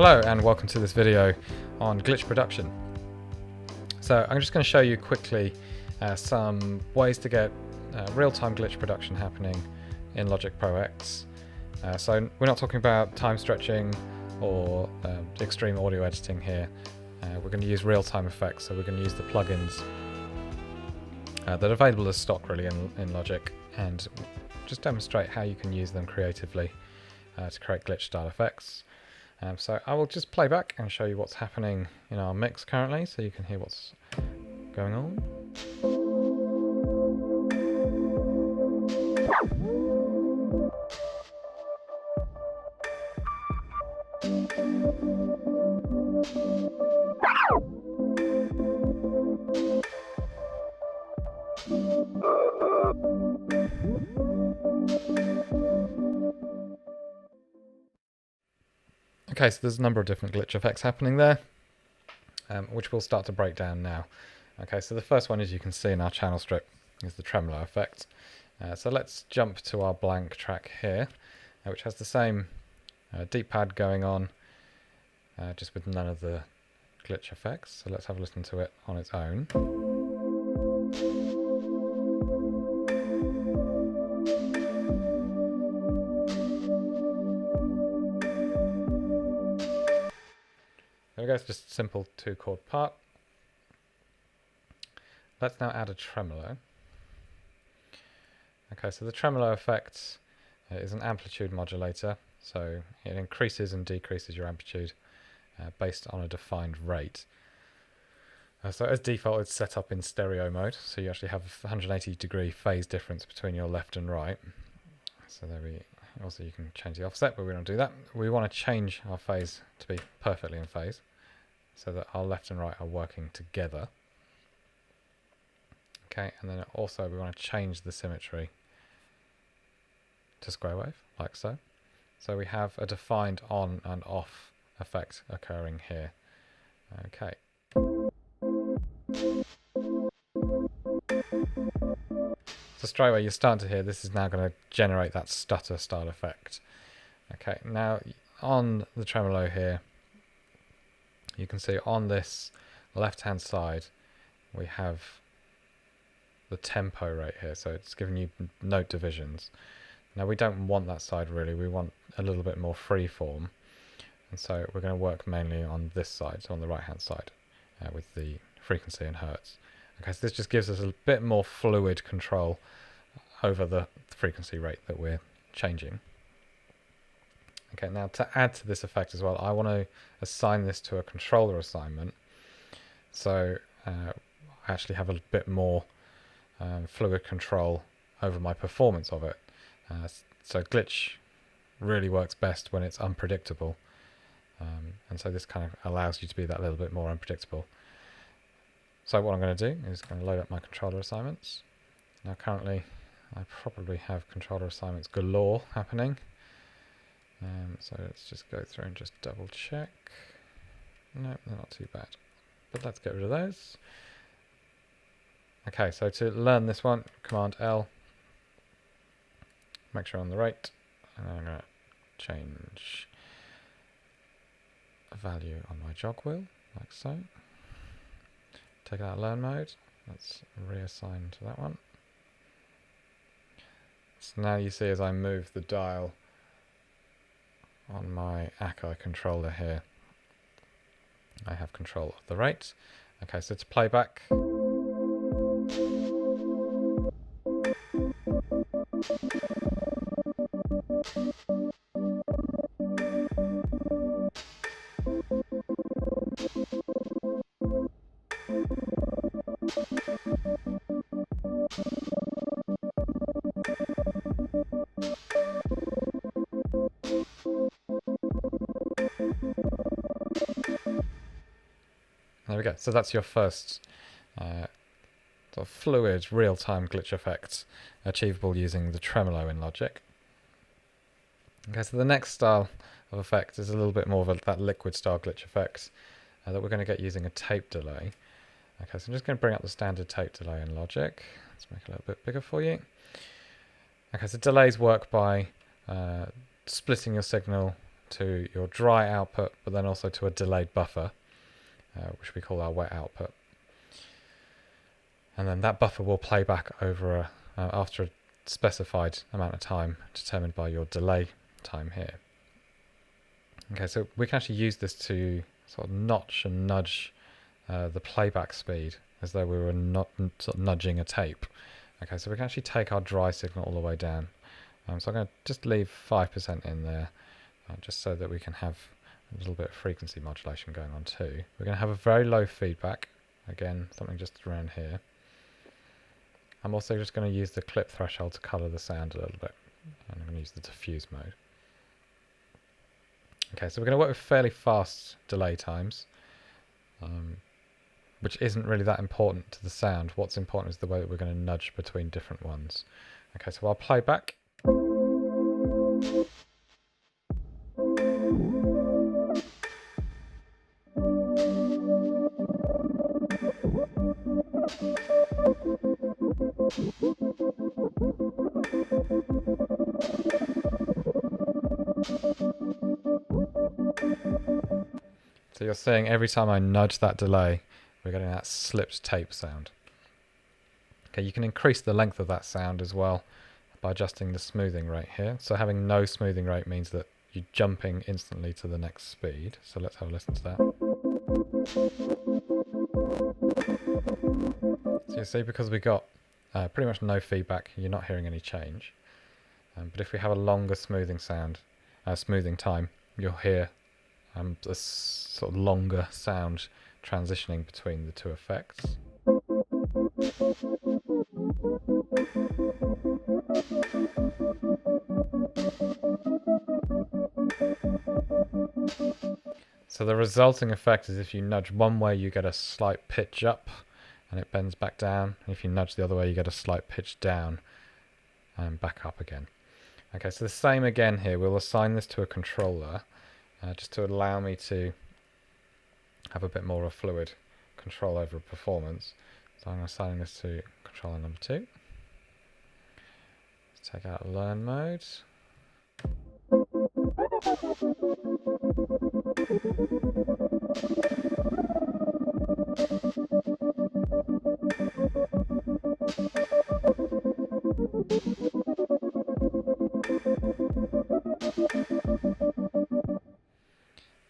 Hello and welcome to this video on glitch production. So I'm just going to show you quickly some ways to get real-time glitch production happening in Logic Pro X. So we're not talking about time stretching or extreme audio editing here. We're going to use real-time effects, so we're going to use the plugins that are available as stock really in Logic, and just demonstrate how you can use them creatively to create glitch style effects. So I will just play back and show you what's happening in our mix currently, so you can hear what's going on. Okay, so there's a number of different glitch effects happening there, which we'll start to break down now. Okay, so the first one, as you can see in our channel strip, is the tremolo effect. So let's jump to our blank track here, which has the same deep pad going on, just with none of the glitch effects. So let's have a listen to it on its own. There we go, it's just a simple 2-chord part. Let's now add a tremolo. Okay, so the tremolo effect is an amplitude modulator, so it increases and decreases your amplitude based on a defined rate. So as default, it's set up in stereo mode, so you actually have a 180-degree phase difference between your left and right. So there we also, you can change the offset, but we don't do that. We want to change our phase to be perfectly in phase, so that our left and right are working together. Okay, and then also we want to change the symmetry to square wave, like so. So we have a defined on and off effect occurring here. Okay. So straight away you're starting to hear this is now going to generate that stutter style effect. Okay, now on the tremolo here, you can see on this left hand side we have the tempo rate here, so it's giving you note divisions. Now we don't want that side really, we want a little bit more free form, and so we're going to work mainly on this side, so on the right hand side, with the frequency in hertz. Okay, so this just gives us a bit more fluid control over the frequency rate that we're changing. Okay, now to add to this effect as well, I want to assign this to a controller assignment, so I actually have a bit more fluid control over my performance of it. So glitch really works best when it's unpredictable, and so this kind of allows you to be that little bit more unpredictable. So what I'm going to do is going to load up my controller assignments. Now currently I probably have controller assignments galore happening, so let's just go through and just double check. No, they're not too bad, but let's get rid of those. Okay, so to learn this one, Command L, make sure I'm on the right, and then I'm going to change a value on my jog wheel, like so. Take out learn mode, let's reassign to that one. So now you see as I move the dial on my Akai controller here, I have control of the rate. Okay, so to play back, there we go. So that's your first sort of fluid real-time glitch effect achievable using the tremolo in Logic. Okay, so the next style of effect is a little bit more of that liquid style glitch effect that we're going to get using a tape delay. Okay, so I'm just going to bring up the standard tape delay in Logic. Let's make it a little bit bigger for you. Okay, so delays work by splitting your signal to your dry output, but then also to a delayed buffer, which we call our wet output. And then that buffer will play back over after a specified amount of time determined by your delay time here. Okay, so we can actually use this to sort of notch and nudge the playback speed as though we were not sort of nudging a tape. Okay, so we can actually take our dry signal all the way down. So I'm going to just leave 5% in there, just so that we can have a little bit of frequency modulation going on too. We're going to have a very low feedback, again, something just around here. I'm also just going to use the clip threshold to colour the sound a little bit. And I'm going to use the diffuse mode. Okay, so we're going to work with fairly fast delay times, which isn't really that important to the sound. What's important is the way that we're going to nudge between different ones. Okay, so I'll play back. So you're seeing every time I nudge that delay, we're getting that slipped tape sound. Okay, you can increase the length of that sound as well by adjusting the smoothing rate here. So having no smoothing rate means that you're jumping instantly to the next speed. So let's have a listen to that. So you see, because we got pretty much no feedback, you're not hearing any change. But if we have a longer smoothing time, you'll hear a sort of longer sound transitioning between the two effects. So the resulting effect is if you nudge one way, you get a slight pitch up and it bends back down. And if you nudge the other way, you get a slight pitch down and back up again. Okay, so the same again here. We'll assign this to a controller just to allow me to have a bit more of fluid control over performance. So I'm assigning this to controller number 2. Let's take out learn mode.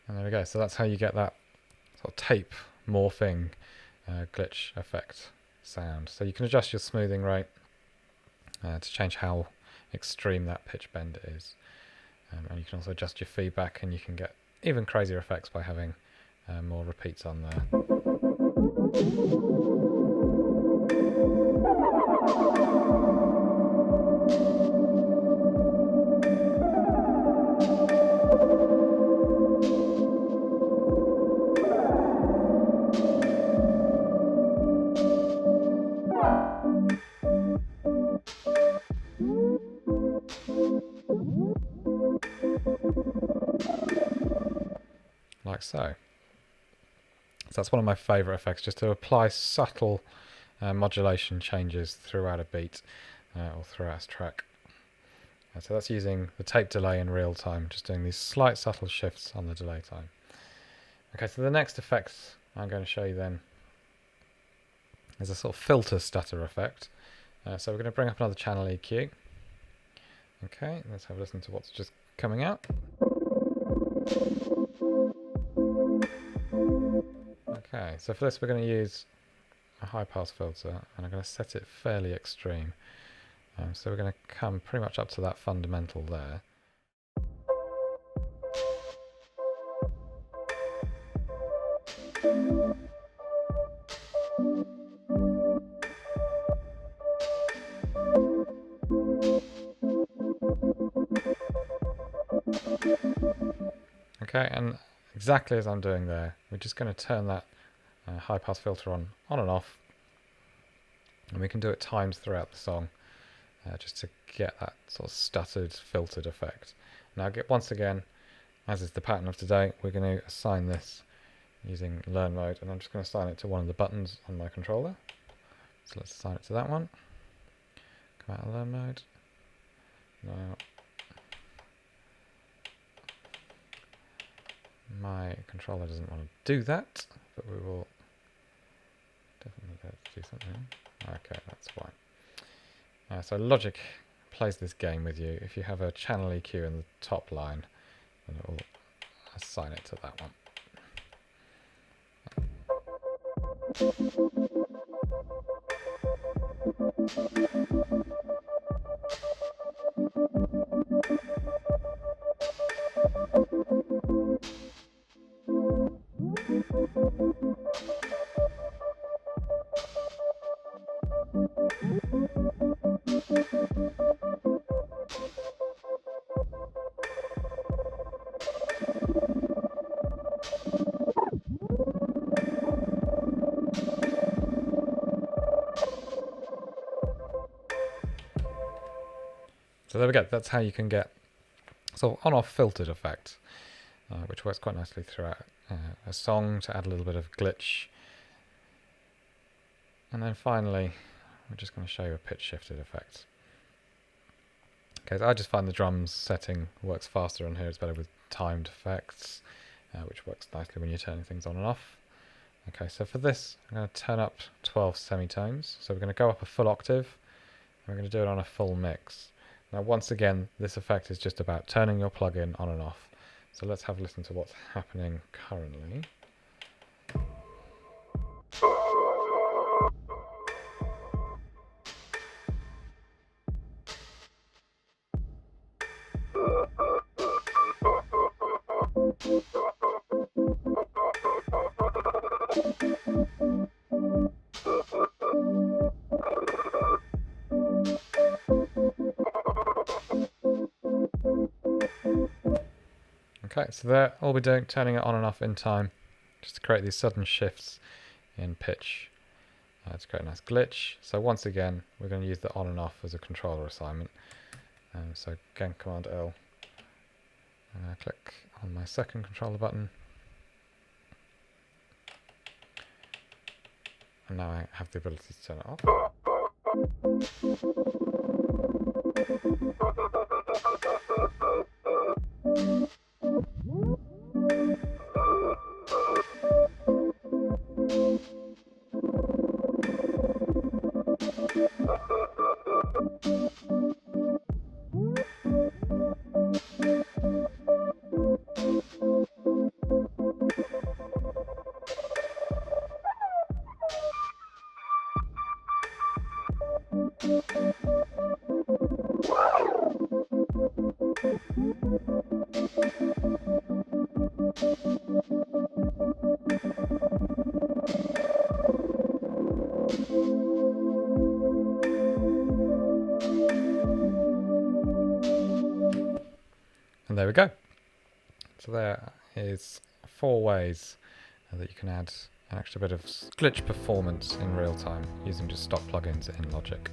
And there we go. So that's how you get that sort of tape morphing glitch effect sound. So you can adjust your smoothing rate to change how extreme that pitch bend is. And you can also adjust your feedback, and you can get even crazier effects by having more repeats on there. Like so. So that's one of my favourite effects, just to apply subtle modulation changes throughout a beat or throughout a track. So that's using the tape delay in real time, just doing these slight subtle shifts on the delay time. Okay, so the next effect I'm going to show you then is a sort of filter stutter effect. So we're going to bring up another channel EQ. Okay, let's have a listen to what's just coming out. Okay, so for this we're going to use a high pass filter, and I'm going to set it fairly extreme. So we're going to come pretty much up to that fundamental there. Okay, and exactly as I'm doing there, we're just going to turn that high pass filter on and off, and we can do it times throughout the song just to get that sort of stuttered, filtered effect. Now, once again, as is the pattern of today, we're going to assign this using learn mode, and I'm just going to assign it to one of the buttons on my controller. So let's assign it to that one. Come out of learn mode. Now, My controller doesn't want to do that, but we will definitely get it to do something. Okay, that's fine. So Logic plays this game with you. If you have a channel EQ in the top line, then it will assign it to that one. So there we go, that's how you can get sort of on-off filtered effect, which works quite nicely throughout a song to add a little bit of glitch. And then finally, we're just going to show you a pitch shifted effect. Okay, so I just find the drums setting works faster on here, it's better with timed effects, which works nicely when you're turning things on and off. Okay, so for this, I'm going to turn up 12 semitones. So we're going to go up a full octave, and we're going to do it on a full mix. Now, once again, this effect is just about turning your plugin on and off. So let's have a listen to what's happening currently. Okay, so there, all we're doing, turning it on and off in time, just to create these sudden shifts in pitch. To create a nice glitch. So once again, we're going to use the on and off as a controller assignment. So again, Command L. I'm going to click on my second controller button. And now I have the ability to turn it off. And there we go. So there is 4 ways that you can add an extra bit of glitch performance in real time using just stock plugins in Logic.